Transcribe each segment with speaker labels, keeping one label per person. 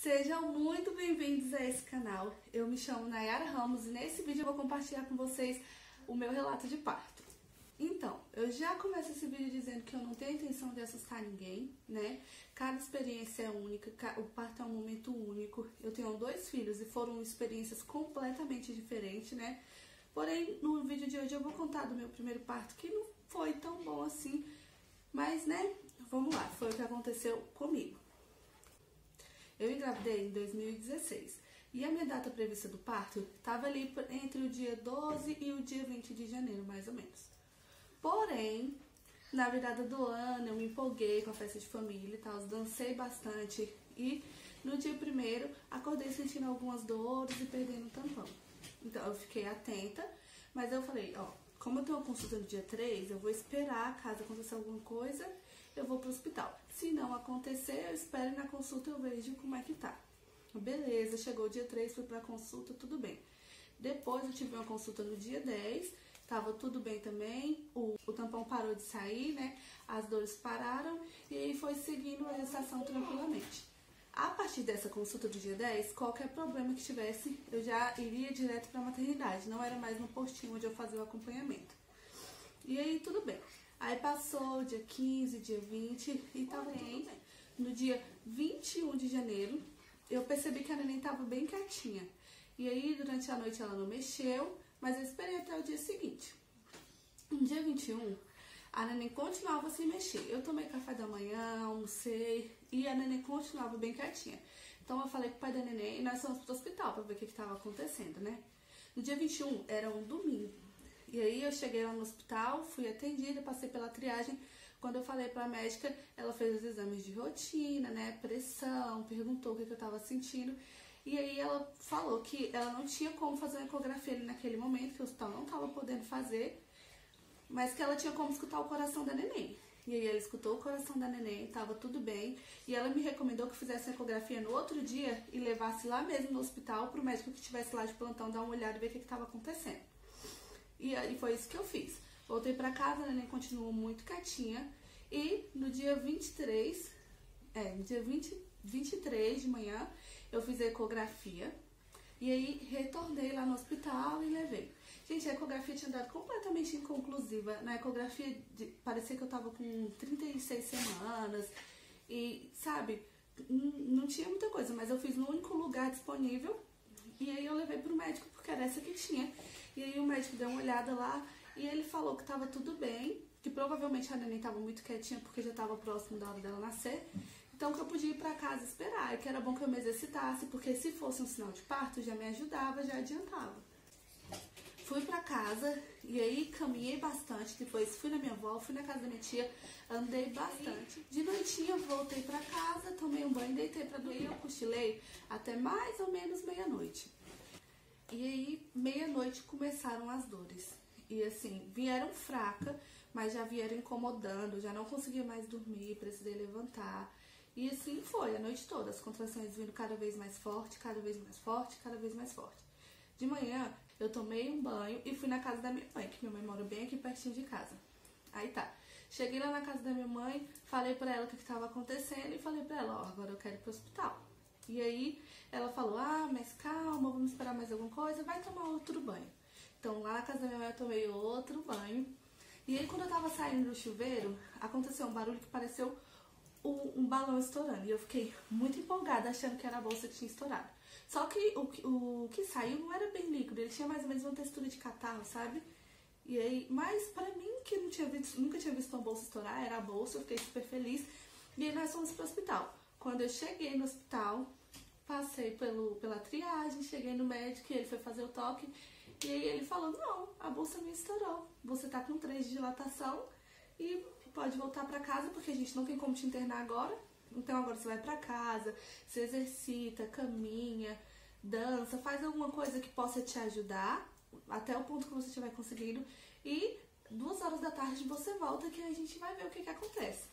Speaker 1: Sejam muito bem-vindos a esse canal. Eu me chamo Nayara Ramos e nesse vídeo eu vou compartilhar com vocês o meu relato de parto. Então, eu já começo esse vídeo dizendo que eu não tenho a intenção de assustar ninguém, né? Cada experiência é única, o parto é um momento único. Eu tenho 2 filhos e foram experiências completamente diferentes, né? Porém, no vídeo de hoje eu vou contar do meu primeiro parto, que não foi tão bom assim, mas, né, vamos lá, foi o que aconteceu comigo. Eu engravidei em 2016 e a minha data prevista do parto estava ali entre o dia 12 e o dia 20 de janeiro, mais ou menos. Porém, na virada do ano eu me empolguei com a festa de família e tal, dancei bastante e no dia 1º acordei sentindo algumas dores e perdendo o tampão. Então eu fiquei atenta, mas eu falei, ó, como eu tenho uma consulta no dia 3, eu vou esperar, caso aconteça alguma coisa, eu vou pro hospital. Se não acontecer, eu espero e na consulta eu vejo como é que tá. Beleza, chegou o dia 3, fui pra consulta, tudo bem. Depois eu tive uma consulta no dia 10, tava tudo bem também, o tampão parou de sair, né, as dores pararam e aí foi seguindo a gestação tranquilamente. A partir dessa consulta do dia 10, qualquer problema que tivesse, eu já iria direto pra maternidade, não era mais no postinho onde eu fazia o acompanhamento. E aí tudo bem. Aí passou o dia 15, dia 20 e tava tudo bem. No dia 21 de janeiro, eu percebi que a neném tava bem quietinha. E aí, durante a noite, ela não mexeu, mas eu esperei até o dia seguinte. No dia 21, a neném continuava sem mexer. Eu tomei café da manhã, almocei e a neném continuava bem quietinha. Então eu falei pro pai da neném e nós fomos pro hospital pra ver o que tava acontecendo, né? No dia 21, era um domingo. E aí eu cheguei lá no hospital, fui atendida, passei pela triagem. Quando eu falei pra médica, ela fez os exames de rotina, né, pressão, perguntou o que eu tava sentindo. E aí ela falou que ela não tinha como fazer uma ecografia ali naquele momento, que o hospital não tava podendo fazer, mas que ela tinha como escutar o coração da neném. E aí ela escutou o coração da neném, tava tudo bem. E ela me recomendou que fizesse a ecografia no outro dia e levasse lá mesmo no hospital pro médico que estivesse lá de plantão dar uma olhada e ver o que tava acontecendo. E aí foi isso que eu fiz. Voltei pra casa, a neném continuou muito quietinha. E no dia 23 de manhã, eu fiz a ecografia. E aí retornei lá no hospital e levei. Gente, a ecografia tinha dado completamente inconclusiva. Na ecografia parecia que eu tava com 36 semanas. E, sabe, não tinha muita coisa. Mas eu fiz no único lugar disponível. E aí eu levei pro médico, porque era essa que tinha. E aí o médico deu uma olhada lá e ele falou que tava tudo bem, que provavelmente a neném tava muito quietinha porque já tava próximo da hora dela nascer. Então que eu podia ir pra casa esperar, e que era bom que eu me exercitasse, porque se fosse um sinal de parto já me ajudava, já adiantava. Fui pra casa e aí caminhei bastante, depois fui na minha avó, fui na casa da minha tia, andei bastante. De noitinha voltei pra casa, tomei um banho, deitei pra dormir, eu cochilei até mais ou menos meia-noite. E aí, meia-noite começaram as dores. E assim, vieram fraca, mas já vieram incomodando, já não conseguia mais dormir, precisei levantar. E assim foi, a noite toda, as contrações vindo cada vez mais forte, cada vez mais forte, cada vez mais forte. De manhã, eu tomei um banho e fui na casa da minha mãe, que minha mãe mora bem aqui pertinho de casa. Aí tá, cheguei lá na casa da minha mãe, falei pra ela o que estava acontecendo e falei pra ela, ó, agora eu quero ir pro hospital. E aí ela falou, ah, mas calma, vamos esperar mais alguma coisa, vai tomar outro banho. Então lá na casa da minha mãe eu tomei outro banho. E aí quando eu tava saindo do chuveiro, aconteceu um barulho que pareceu um balão estourando. E eu fiquei muito empolgada, achando que era a bolsa que tinha estourado. Só que o que saiu não era bem líquido, ele tinha mais ou menos uma textura de catarro, sabe? E aí, mas pra mim, que nunca tinha visto uma bolsa estourar, era a bolsa, eu fiquei super feliz. E aí nós fomos pro hospital. Quando eu cheguei no hospital, passei pela triagem, cheguei no médico e ele foi fazer o toque. E aí ele falou, não, a bolsa me estourou. Você tá com 3 de dilatação e pode voltar pra casa porque a gente não tem como te internar agora. Então agora você vai pra casa, se exercita, caminha, dança, faz alguma coisa que possa te ajudar até o ponto que você estiver conseguindo. E 2 horas da tarde você volta que a gente vai ver o que acontece.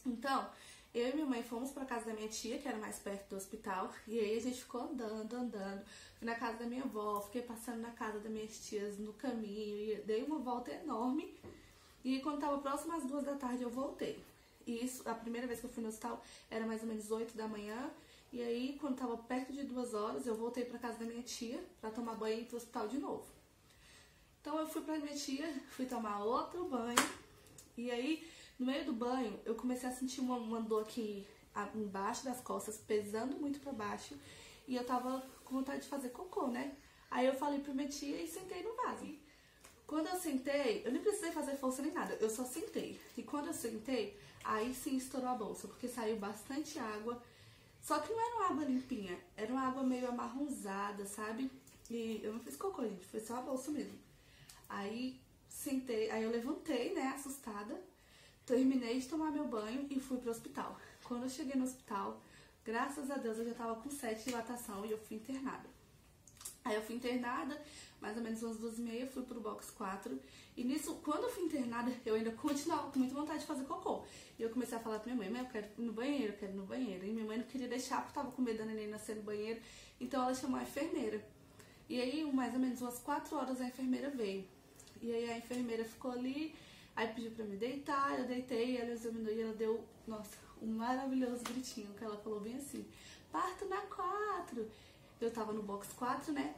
Speaker 1: Então, eu e minha mãe fomos pra casa da minha tia, que era mais perto do hospital, e aí a gente ficou andando. Fui na casa da minha avó, fiquei passando na casa das minhas tias no caminho, e dei uma volta enorme. E quando tava próximo às 2 da tarde eu voltei. E isso, a primeira vez que eu fui no hospital era mais ou menos 8 da manhã, E aí, quando tava perto de 2 horas, eu voltei pra casa da minha tia pra tomar banho e ir pro hospital de novo. Então eu fui pra minha tia, fui tomar outro banho. E aí, no meio do banho, eu comecei a sentir uma dor aqui embaixo das costas, pesando muito pra baixo. E eu tava com vontade de fazer cocô, né? Aí eu falei pra minha tia e sentei no vaso. Quando eu sentei, eu nem precisei fazer força nem nada, eu só sentei. E quando eu sentei, aí sim estourou a bolsa, porque saiu bastante água. Só que não era uma água limpinha, era uma água meio amarronzada, sabe? E eu não fiz cocô, gente, foi só a bolsa mesmo. Aí sentei, aí eu levantei, né, assustada, terminei de tomar meu banho e fui pro hospital. Quando eu cheguei no hospital, graças a Deus eu já tava com 7 de dilatação e eu fui internada. Aí eu fui internada, mais ou menos umas 2h30, fui pro box 4. E nisso, quando eu fui internada, eu ainda continuava com muita vontade de fazer cocô. E eu comecei a falar pra minha mãe, eu quero ir no banheiro, eu quero ir no banheiro. E minha mãe não queria deixar, porque tava com medo da neném nascer no banheiro. Então ela chamou a enfermeira. E aí, mais ou menos umas 4 horas, a enfermeira veio. E aí a enfermeira ficou ali, aí pediu pra me deitar, eu deitei, ela examinou e ela deu, nossa, um maravilhoso gritinho, que ela falou bem assim, parto na 4. Eu tava no box 4, né?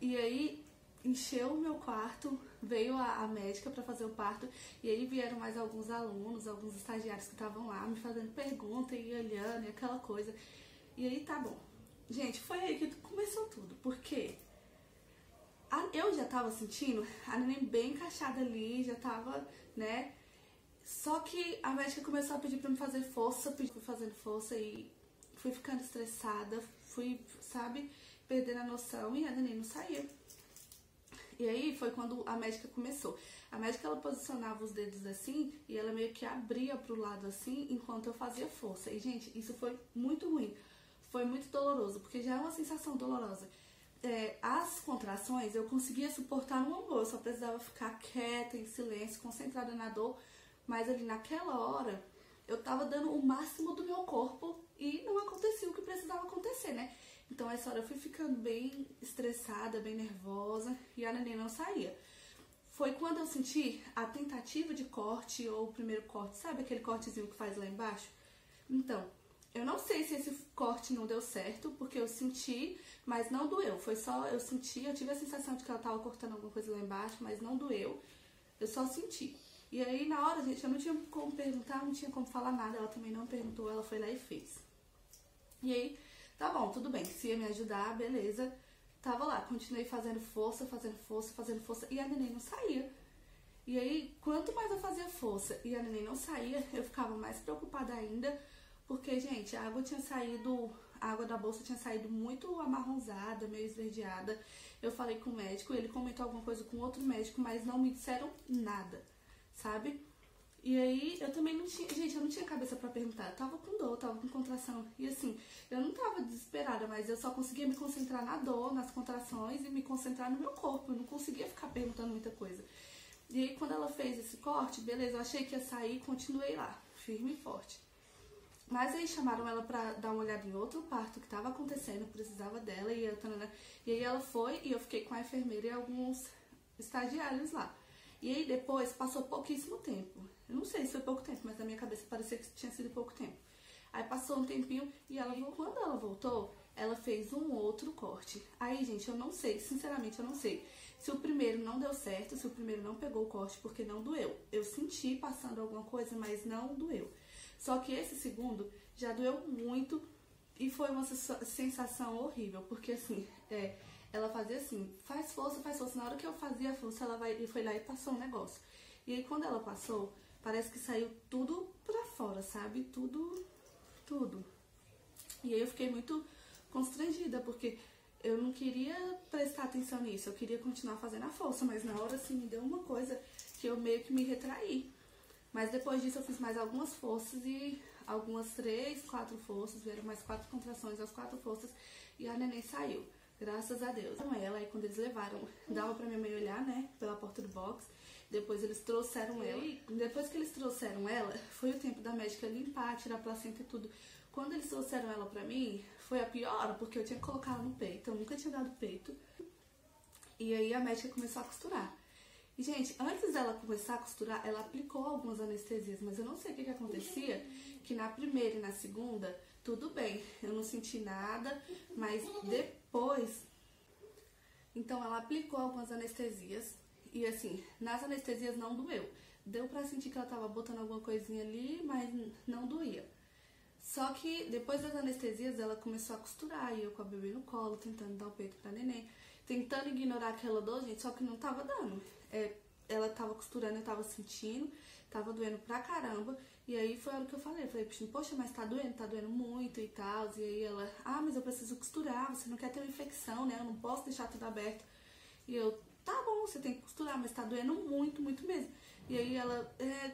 Speaker 1: E aí encheu o meu quarto, veio a médica pra fazer o parto, e aí vieram mais alguns alunos, alguns estagiários que estavam lá me fazendo pergunta e olhando e aquela coisa. E aí tá bom. Gente, foi aí que começou tudo, porque eu já tava sentindo a neném bem encaixada ali, já tava, né? Só que a médica começou a pedir pra me fazer força, fui fazendo força e fui ficando estressada, fui, sabe, perdendo a noção e a neném não saía. E aí foi quando a médica começou. A médica, ela posicionava os dedos assim e ela meio que abria pro lado assim enquanto eu fazia força. E, gente, isso foi muito ruim. Foi muito doloroso, porque já é uma sensação dolorosa. As contrações eu conseguia suportar numa boa, eu só precisava ficar quieta, em silêncio, concentrada na dor. Mas ali naquela hora, eu tava dando o máximo do meu corpo e não acontecia o que precisava acontecer, né? Então essa hora eu fui ficando bem estressada, bem nervosa e a neném não saía. Foi quando eu senti a tentativa de corte ou o primeiro corte, sabe aquele cortezinho que faz lá embaixo? Então, eu não sei se esse corte não deu certo, porque eu senti, mas não doeu. Foi só, eu senti, eu tive a sensação de que ela tava cortando alguma coisa lá embaixo, mas não doeu. Eu só senti. E aí, na hora, gente, eu não tinha como perguntar, não tinha como falar nada. Ela também não perguntou, ela foi lá e fez. E aí, tá bom, tudo bem. Se ia me ajudar, beleza. Tava lá, continuei fazendo força, e a neném não saía. E aí, quanto mais eu fazia força e a neném não saía, eu ficava mais preocupada ainda, porque, gente, a água da bolsa tinha saído muito amarronzada, meio esverdeada. Eu falei com o médico, ele comentou alguma coisa com outro médico, mas não me disseram nada, sabe? E aí, eu também não tinha, gente, eu não tinha cabeça pra perguntar, eu tava com dor, tava com contração, e assim, eu não tava desesperada, mas eu só conseguia me concentrar na dor, nas contrações e me concentrar no meu corpo, eu não conseguia ficar perguntando muita coisa. E aí, quando ela fez esse corte, beleza, eu achei que ia sair e continuei lá, firme e forte. Mas aí chamaram ela pra dar uma olhada em outro parto que tava acontecendo, precisava dela, e aí ela foi e eu fiquei com a enfermeira e alguns estagiários lá. E aí depois passou pouquíssimo tempo. Eu não sei se foi pouco tempo, mas na minha cabeça parecia que tinha sido pouco tempo. Aí passou um tempinho e quando ela voltou, ela fez um outro corte. Aí, gente, eu não sei, sinceramente eu não sei se o primeiro não deu certo, se o primeiro não pegou o corte, porque não doeu. Eu senti passando alguma coisa, mas não doeu. Só que esse segundo já doeu muito e foi uma sensação horrível, porque assim, ela fazia assim, faz força. Na hora que eu fazia a força, ela foi lá e passou um negócio. E aí quando ela passou, parece que saiu tudo pra fora, sabe? Tudo. E aí eu fiquei muito constrangida, porque eu não queria prestar atenção nisso, eu queria continuar fazendo a força, mas na hora assim me deu uma coisa que eu meio que me retraí. Mas depois disso eu fiz mais algumas forças e algumas 3, 4 forças, vieram mais 4 contrações, as 4 forças e a neném saiu, graças a Deus. Com ela, aí quando eles levaram, dava pra minha mãe olhar, né, pela porta do box, depois eles trouxeram ela. E depois que eles trouxeram ela, foi o tempo da médica limpar, tirar a placenta e tudo. Quando eles trouxeram ela pra mim, foi a pior hora, porque eu tinha que colocar ela no peito, eu nunca tinha dado peito. E aí a médica começou a costurar. E, gente, antes dela começar a costurar, ela aplicou algumas anestesias, mas eu não sei o que acontecia, que na primeira e na segunda tudo bem, eu não senti nada, mas depois, então ela aplicou algumas anestesias e assim, nas anestesias não doeu. Deu pra sentir que ela tava botando alguma coisinha ali, mas não doía. Só que depois das anestesias ela começou a costurar e eu com a bebê no colo, tentando dar o peito pra neném, tentando ignorar aquela dor, gente, só que não tava dando. Ela tava costurando, eu tava sentindo, tava doendo pra caramba. E aí foi a hora que eu falei, poxa, mas tá doendo muito e tal. E aí ela, mas eu preciso costurar, você não quer ter uma infecção, né? Eu não posso deixar tudo aberto. E eu, tá bom, você tem que costurar, mas tá doendo muito, muito mesmo. E aí ela,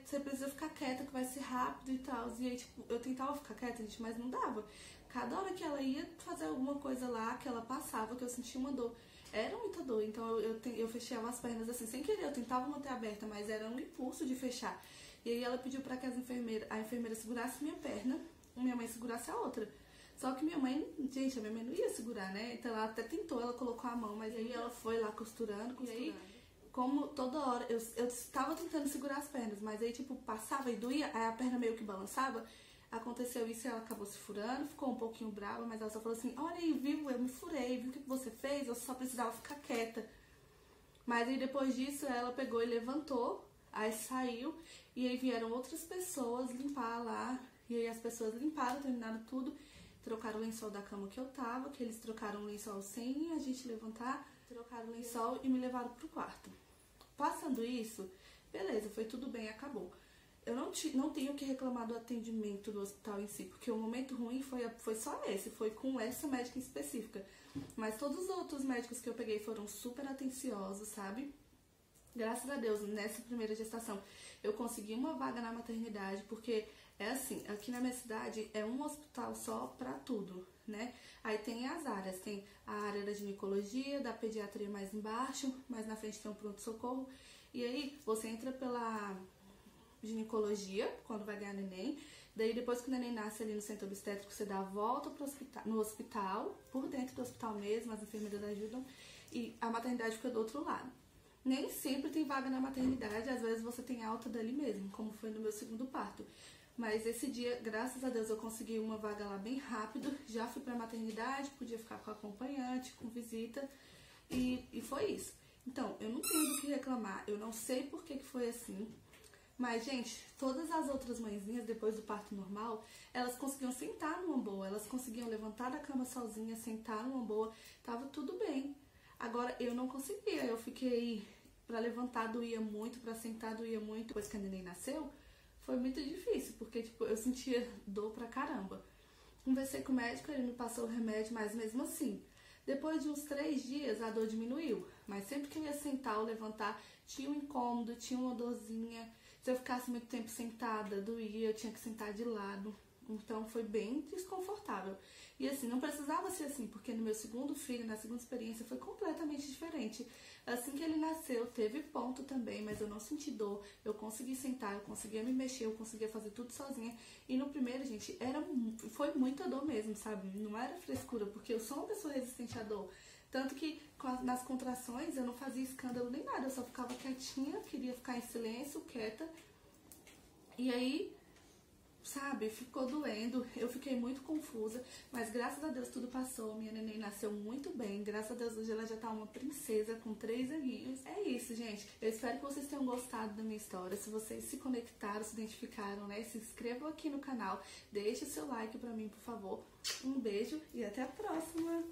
Speaker 1: você precisa ficar quieta, que vai ser rápido e tal. E aí, tipo, eu tentava ficar quieta, gente, mas não dava. Cada hora que ela ia fazer alguma coisa lá, que ela passava, que eu sentia uma dor, era muita dor. Então eu fechava as pernas assim, sem querer. Eu tentava manter aberta, mas era um impulso de fechar. E aí ela pediu pra que a enfermeira segurasse minha perna, minha mãe segurasse a outra. Só que minha mãe, gente, a minha mãe não ia segurar, né? Então ela até tentou, ela colocou a mão, mas aí ela foi lá costurando. E aí, como toda hora, eu estava tentando segurar as pernas, mas aí tipo, passava e doía, aí a perna meio que balançava. Aconteceu isso e ela acabou se furando, ficou um pouquinho brava, mas ela só falou assim, olha aí, viu, eu me furei, viu o que você fez? Eu só precisava ficar quieta. Mas aí depois disso ela pegou e levantou, aí saiu, e aí vieram outras pessoas limpar lá, e aí as pessoas limparam, terminaram tudo, trocaram o lençol da cama que eu tava, que eles trocaram o lençol sem a gente levantar, trocaram o lençol e me levaram pro quarto. Passando isso, beleza, foi tudo bem, acabou. Eu não tenho que reclamar do atendimento do hospital em si, porque o momento ruim foi só esse, foi com essa médica em específica. Mas todos os outros médicos que eu peguei foram super atenciosos, sabe? Graças a Deus, nessa primeira gestação, eu consegui uma vaga na maternidade, porque é assim, aqui na minha cidade é um hospital só pra tudo, né? Aí tem as áreas, tem a área da ginecologia, da pediatria mais embaixo, mais na frente tem um pronto-socorro. E aí você entra pela ginecologia, quando vai ganhar neném. Daí depois que o neném nasce ali no centro obstétrico, você dá a volta no hospital, por dentro do hospital mesmo, as enfermeiras ajudam, e a maternidade fica do outro lado. Nem sempre tem vaga na maternidade, às vezes você tem alta dali mesmo, como foi no meu segundo parto. Mas esse dia, graças a Deus, eu consegui uma vaga lá bem rápido, já fui pra maternidade, podia ficar com acompanhante, com visita, e foi isso. Então, eu não tenho do que reclamar, eu não sei por que foi assim. Mas, gente, todas as outras mãezinhas, depois do parto normal, elas conseguiam sentar numa boa, elas conseguiam levantar da cama sozinha, sentar numa boa, tava tudo bem. Agora, eu não conseguia, eu fiquei, pra levantar doía muito, pra sentar doía muito. Depois que a neném nasceu, foi muito difícil, porque, tipo, eu sentia dor pra caramba. Conversei com o médico, ele me passou o remédio, mas mesmo assim, depois de uns 3 dias, a dor diminuiu. Mas sempre que eu ia sentar ou levantar, tinha um incômodo, tinha uma dorzinha. Se eu ficasse muito tempo sentada, doía, eu tinha que sentar de lado. Então foi bem desconfortável. E assim, não precisava ser assim, porque no meu segundo filho, na segunda experiência, foi completamente diferente. Assim que ele nasceu, teve ponto também, mas eu não senti dor. Eu consegui sentar, eu conseguia me mexer, eu conseguia fazer tudo sozinha. E no primeiro, gente, foi muita dor mesmo, sabe? Não era frescura, porque eu sou uma pessoa resistente à dor. Tanto que nas contrações eu não fazia escândalo nem nada, eu só ficava quietinha, queria ficar em silêncio, quieta. E aí, sabe, ficou doendo, eu fiquei muito confusa, mas graças a Deus tudo passou, minha neném nasceu muito bem, graças a Deus hoje ela já tá uma princesa com 3 aninhos. É isso, gente, eu espero que vocês tenham gostado da minha história, se vocês se conectaram, se identificaram, né, se inscrevam aqui no canal, deixe o seu like pra mim, por favor. Um beijo e até a próxima!